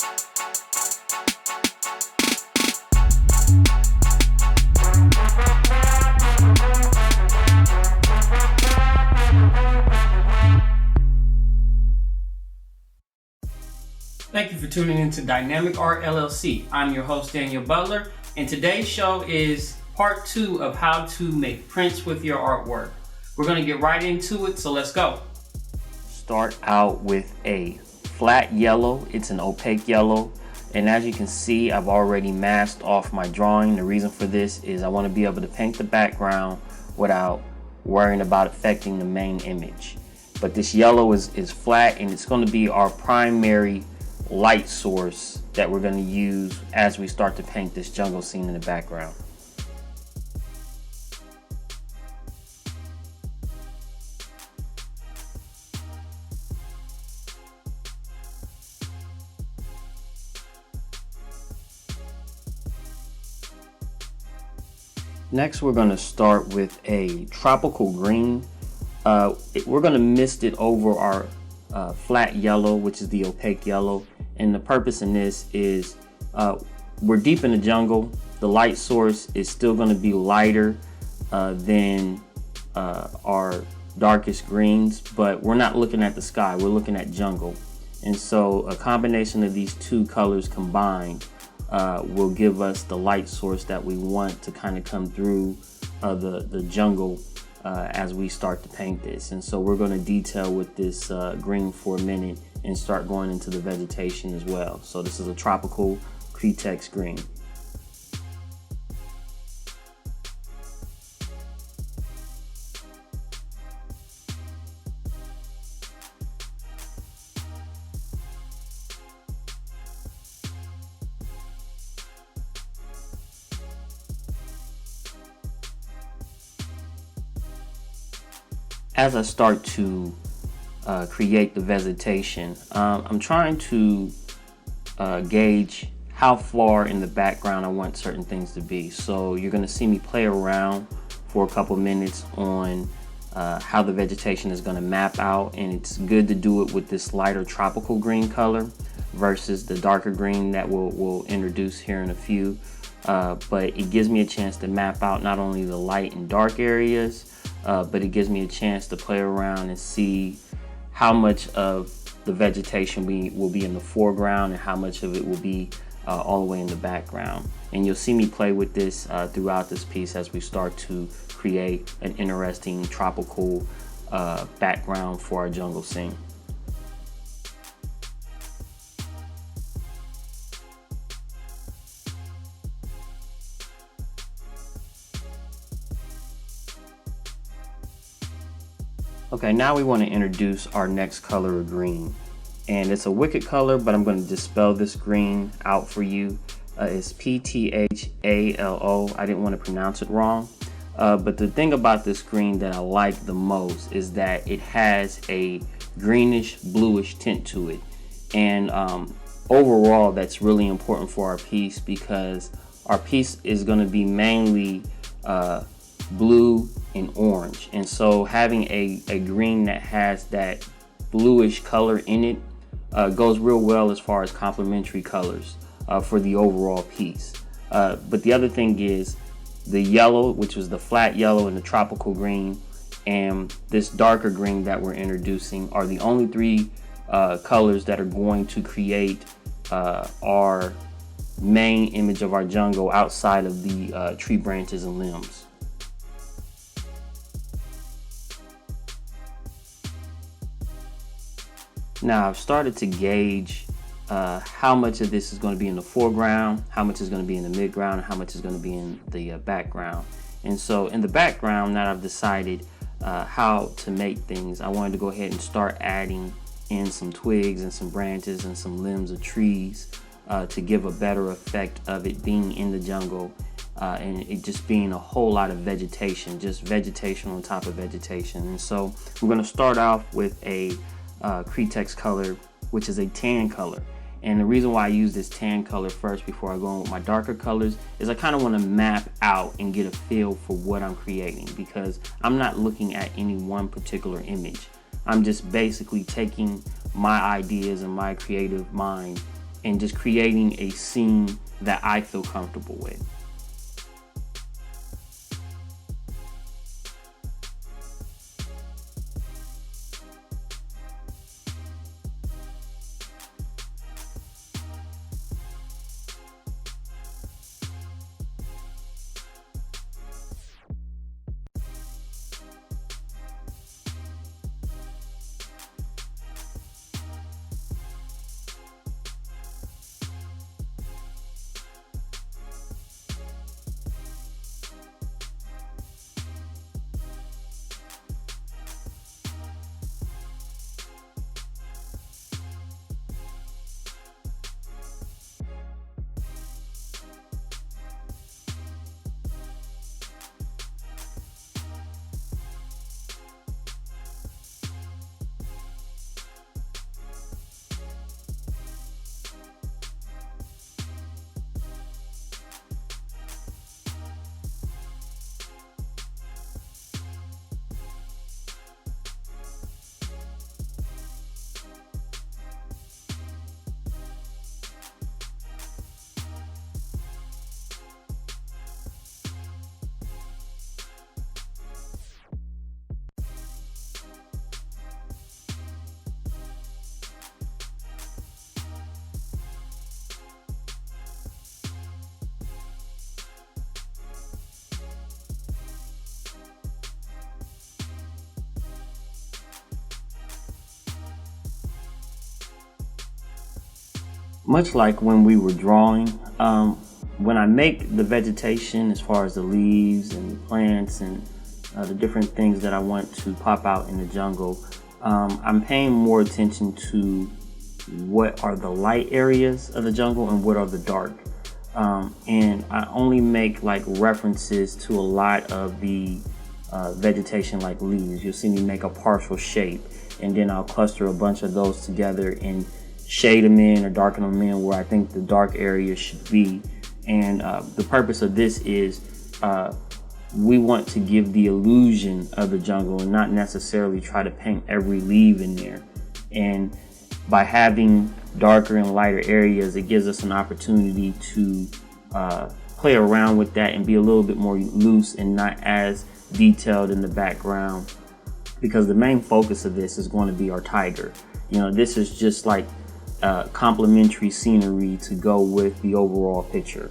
Thank you for tuning in to Dynamic Art LLC. I'm your host, Daniel Butler, and today's show is part 2 of how to make prints with your artwork. We're going to get right into it, so let's go. Start out with a flat yellow. It's an opaque yellow, and as you can see, I've already masked off my drawing. The reason for this is I want to be able to paint the background without worrying about affecting the main image. But this yellow is flat, and it's going to be our primary light source that we're going to use as we start to paint this jungle scene in the background. Next, we're going to start with a tropical green. We're going to mist it over our flat yellow, which is the opaque yellow. And the purpose in this is we're deep in the jungle. The light source is still going to be lighter than our darkest greens, but we're not looking at the sky, we're looking at jungle. And so a combination of these two colors combined will give us the light source that we want to kind of come through the jungle as we start to paint this. And so we're going to detail with this green for a minute and start going into the vegetation as well. So this is a tropical cretex green. As I start to create the vegetation, I'm trying to gauge how far in the background I want certain things to be. So you're going to see me play around for a couple minutes on how the vegetation is going to map out, and it's good to do it with this lighter tropical green color versus the darker green that we'll introduce here in a few. But it gives me a chance to map out not only the light and dark areas, but it gives me a chance to play around and see how much of the vegetation will be in the foreground and how much of it will be all the way in the background. And you'll see me play with this throughout this piece as we start to create an interesting tropical background for our jungle scene. Okay, now we want to introduce our next color of green, and it's a wicked color, but I'm going to dispel this green out for you. It's PTHALO. I didn't want to pronounce it wrong, but the thing about this green that I like the most is that it has a greenish bluish tint to it, and overall that's really important for our piece because our piece is going to be mainly blue and orange, and so having a green that has that bluish color in it goes real well as far as complementary colors for the overall piece. But the other thing is the yellow, which was the flat yellow and the tropical green, and this darker green that we're introducing are the only three colors that are going to create our main image of our jungle outside of the tree branches and limbs. Now I've started to gauge how much of this is going to be in the foreground, how much is going to be in the midground, and how much is going to be in the background. And so in the background, now I've decided how to make things. I wanted to go ahead and start adding in some twigs and some branches and some limbs of trees to give a better effect of it being in the jungle and it just being a whole lot of vegetation, just vegetation on top of vegetation. And so I'm going to start off with a cretex color, which is a tan color. And the reason why I use this tan color first before I go on with my darker colors is I kind of want to map out and get a feel for what I'm creating, because I'm not looking at any one particular image. I'm just basically taking my ideas and my creative mind and just creating a scene that I feel comfortable with. Much like when we were drawing, when I make the vegetation as far as the leaves and the plants and the different things that I want to pop out in the jungle, I'm paying more attention to what are the light areas of the jungle and what are the dark. And I only make like references to a lot of the vegetation like leaves. You'll see me make a partial shape, and then I'll cluster a bunch of those together and shade them in or darken them in where I think the dark area should be. And the purpose of this is we want to give the illusion of the jungle and not necessarily try to paint every leaf in there. And by having darker and lighter areas, it gives us an opportunity to play around with that and be a little bit more loose and not as detailed in the background, because the main focus of this is going to be our tiger. You know, this is just like complementary scenery to go with the overall picture.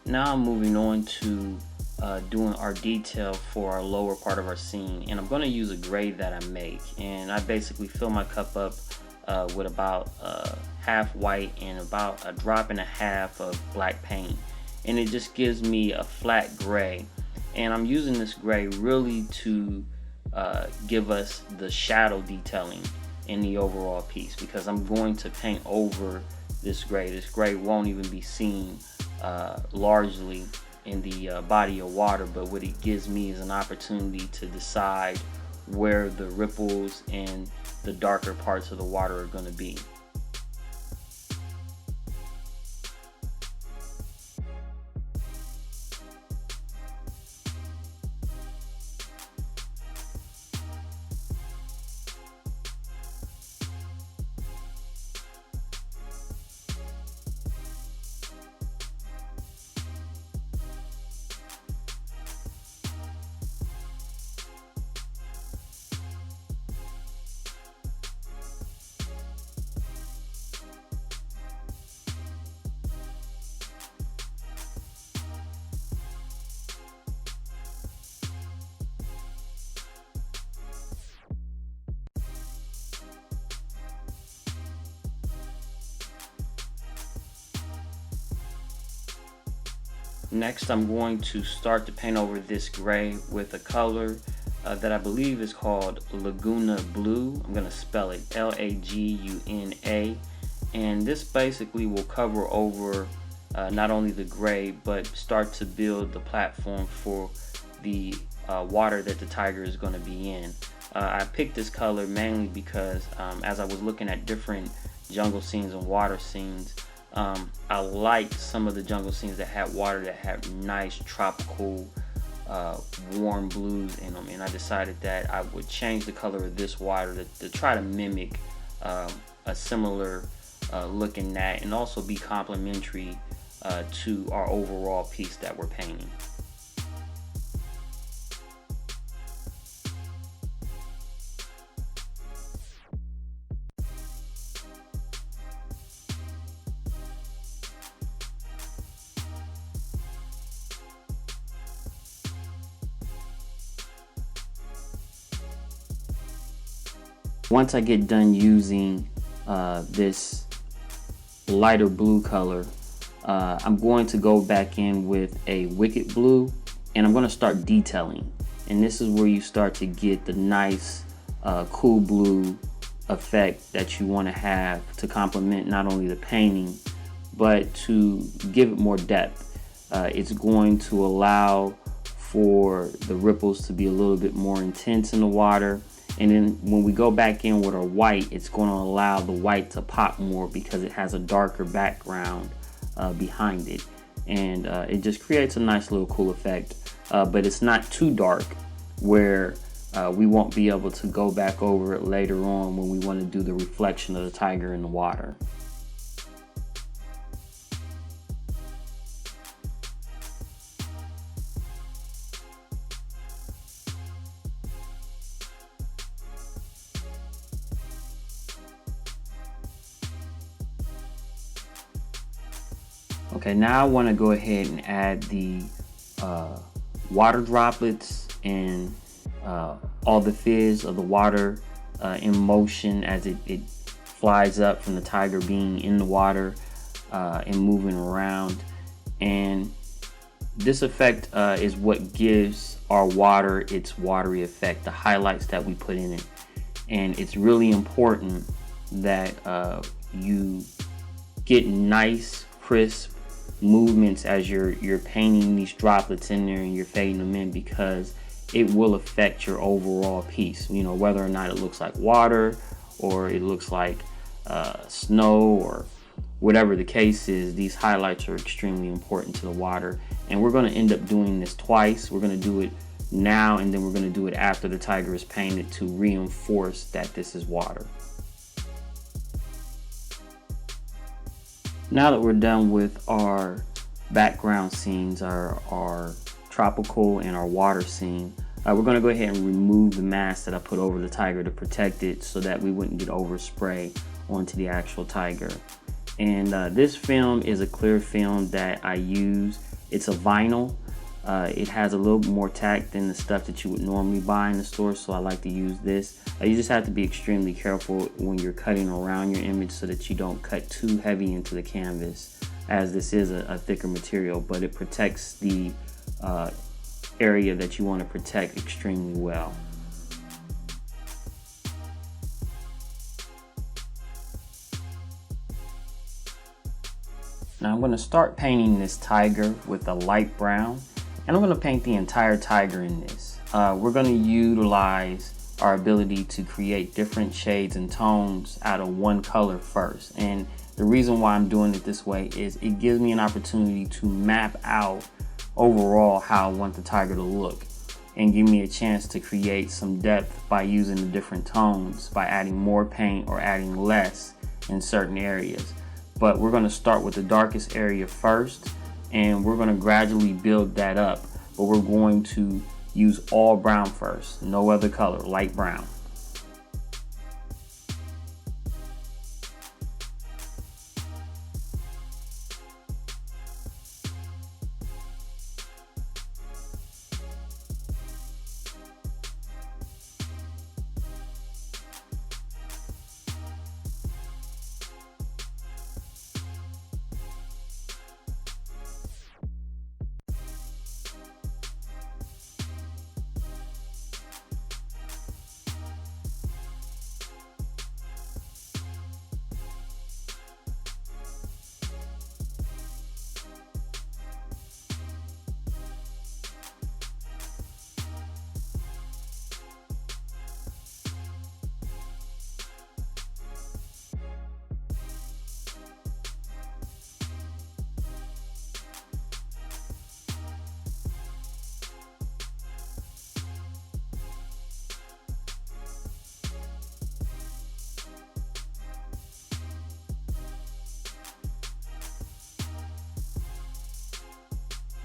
Now I'm moving on to doing our detail for our lower part of our scene, and I'm going to use a gray that I make, and I basically fill my cup up with about half white and about a drop and a half of black paint, and it just gives me a flat gray. And I'm using this gray really to give us the shadow detailing in the overall piece, because I'm going to paint over this gray. This gray won't even be seen largely in the body of water, but what it gives me is an opportunity to decide where the ripples and the darker parts of the water are going to be. Next, I'm going to start to paint over this gray with a color that I believe is called Laguna Blue. I'm going to spell it Laguna, and this basically will cover over not only the gray, but start to build the platform for the water that the tiger is going to be in. I picked this color mainly because as I was looking at different jungle scenes and water scenes, I liked some of the jungle scenes that had water that had nice tropical warm blues in them, and I decided that I would change the color of this water to try to mimic a similar look in that, and also be complementary to our overall piece that we're painting. Once I get done using this lighter blue color, I'm going to go back in with a wicked blue, and I'm going to start detailing. And this is where you start to get the nice cool blue effect that you want to have to complement not only the painting, but to give it more depth. It's going to allow for the ripples to be a little bit more intense in the water. And then when we go back in with our white, it's going to allow the white to pop more because it has a darker background behind it. And it just creates a nice little cool effect. But it's not too dark where we won't be able to go back over it later on when we want to do the reflection of the tiger in the water. Okay, now I want to go ahead and add the water droplets and all the fizz of the water in motion as it flies up from the tiger being in the water and moving around. And this effect is what gives our water its watery effect, the highlights that we put in it. And it's really important that you get nice, crisp movements as you're painting these droplets in there and you're fading them in, because it will affect your overall piece. You know, whether or not it looks like water or it looks like snow or whatever the case is, these highlights are extremely important to the water. And we're going to end up doing this twice. We're going to do it now, and then we're going to do it after the tiger is painted to reinforce that this is water. Now that we're done with our background scenes, our tropical and our water scene, we're going to go ahead and remove the mask that I put over the tiger to protect it so that we wouldn't get overspray onto the actual tiger. And this film is a clear film that I use. It's a vinyl. It has a little more tack than the stuff that you would normally buy in the store, so I like to use this. You just have to be extremely careful when you're cutting around your image so that you don't cut too heavy into the canvas, as this is a thicker material, but it protects the area that you want to protect extremely well. Now I'm going to start painting this tiger with a light brown, and I'm going to paint the entire tiger in this. We're going to utilize our ability to create different shades and tones out of one color first. And the reason why I'm doing it this way is it gives me an opportunity to map out overall how I want the tiger to look, and give me a chance to create some depth by using the different tones, by adding more paint or adding less in certain areas. But we're going to start with the darkest area first, and we're going to gradually build that up. But we're going to use all brown first, no other color, light brown.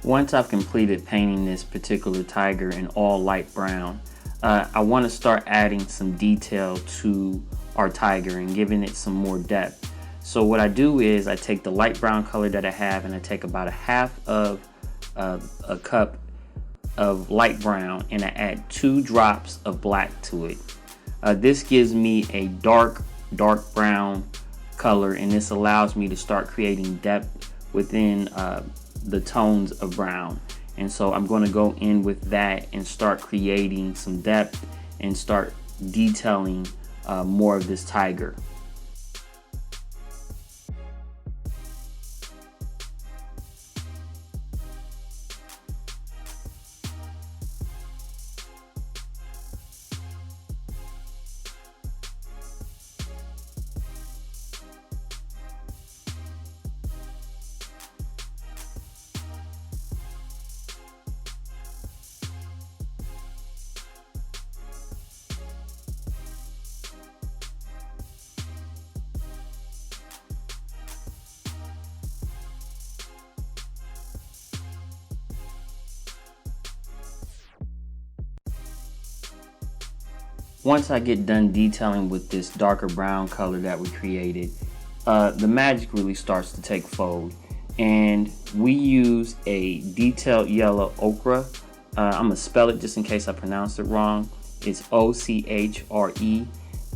Once I've completed painting this particular tiger in all light brown, I want to start adding some detail to our tiger and giving it some more depth. So what I do is I take the light brown color that I have, and I take about a half of a cup of light brown, and I add 2 drops of black to it. This gives me a dark brown color, and this allows me to start creating depth within the tones of brown. And so I'm going to go in with that and start creating some depth and start detailing more of this tiger. Once I get done detailing with this darker brown color that we created, the magic really starts to take fold. And we use a detailed yellow ochre. I'm going to spell it just in case I pronounce it wrong. It's O-C-H-R-E.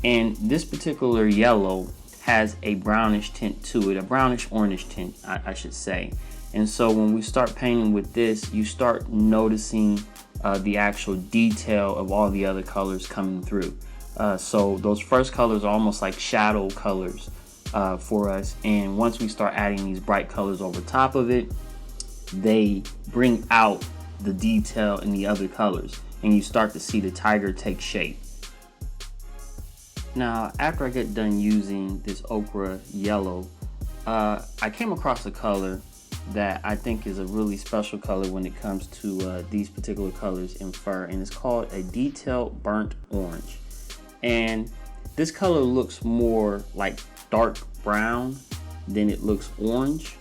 And this particular yellow has a brownish tint to it, a brownish orange tint, I should say. And so when we start painting with this, you start noticing the actual detail of all the other colors coming through. So those first colors are almost like shadow colors for us, and once we start adding these bright colors over top of it, they bring out the detail in the other colors, and you start to see the tiger take shape. Now, after I get done using this ochre yellow, I came across a color that I think is a really special color when it comes to these particular colors in fur, and it's called a detailed burnt orange. And this color looks more like dark brown than it looks orange,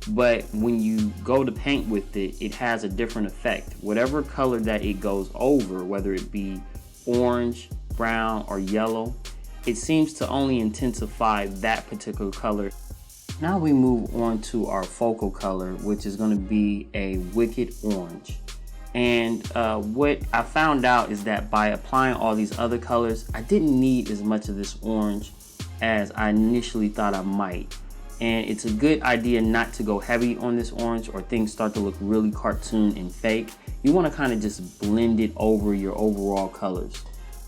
but when you go to paint with it, it has a different effect. Whatever color that it goes over, whether it be orange, brown, or yellow, it seems to only intensify that particular color. Now we move on to our focal color, which is going to be a wicked orange. And what I found out is that by applying all these other colors, I didn't need as much of this orange as I initially thought I might. And it's a good idea not to go heavy on this orange or things start to look really cartoon and fake. You want to kind of just blend it over your overall colors,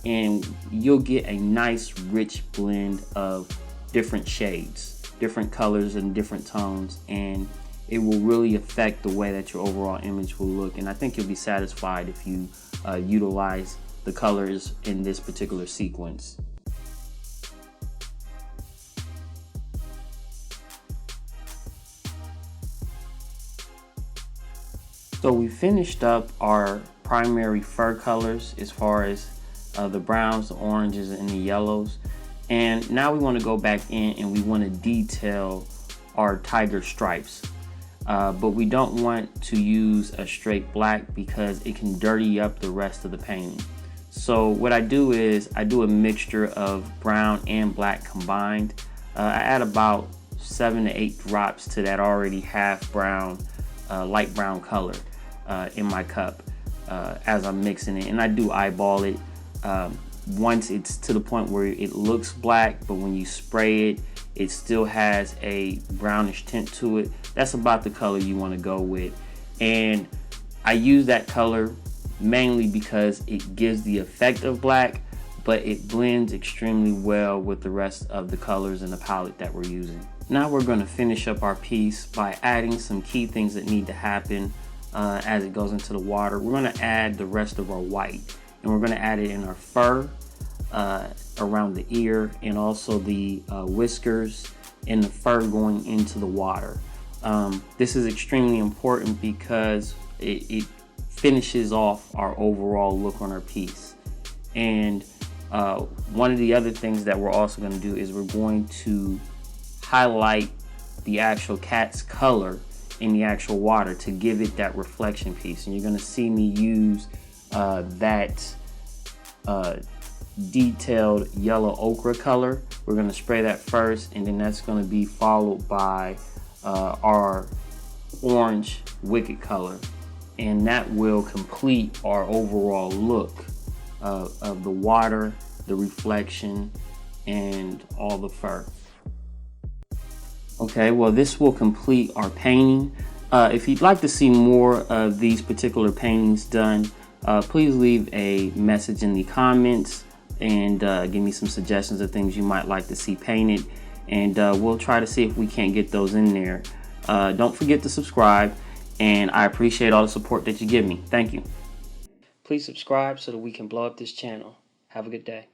and you'll get a nice rich blend of different shades, different colors and different tones, and it will really affect the way that your overall image will look. And I think you'll be satisfied if you utilize the colors in this particular sequence. So we finished up our primary fur colors as far as the browns, the oranges, and the yellows. And now we want to go back in and we want to detail our tiger stripes. But we don't want to use a straight black because it can dirty up the rest of the painting. So what I do is I do a mixture of brown and black combined. I add about 7 to 8 drops to that already half brown, light brown color in my cup as I'm mixing it, and I do eyeball it once it's to the point where it looks black, but when you spray it, it still has a brownish tint to it. That's about the color you want to go with, and I use that color mainly because it gives the effect of black, but it blends extremely well with the rest of the colors in the palette that we're using. Now we're going to finish up our piece by adding some key things that need to happen as it goes into the water. We're going to add the rest of our white, and we're going to add it in our fur, around the ear, and also the whiskers and the fur going into the water. This is extremely important because it finishes off our overall look on our piece. And one of the other things that we're also going to do is we're going to highlight the actual cat's color in the actual water to give it that reflection piece. And you're going to see me use that detailed yellow ochre color. We're going to spray that first, and then that's going to be followed by our orange wicked color, and that will complete our overall look of the water, the reflection, and all the fur. Okay, well, this will complete our painting. If you'd like to see more of these particular paintings done, please leave a message in the comments and give me some suggestions of things you might like to see painted, and we'll try to see if we can't get those in there. Don't forget to subscribe, and I appreciate all the support that you give me. Thank you. Please subscribe so that we can blow up this channel. Have a good day.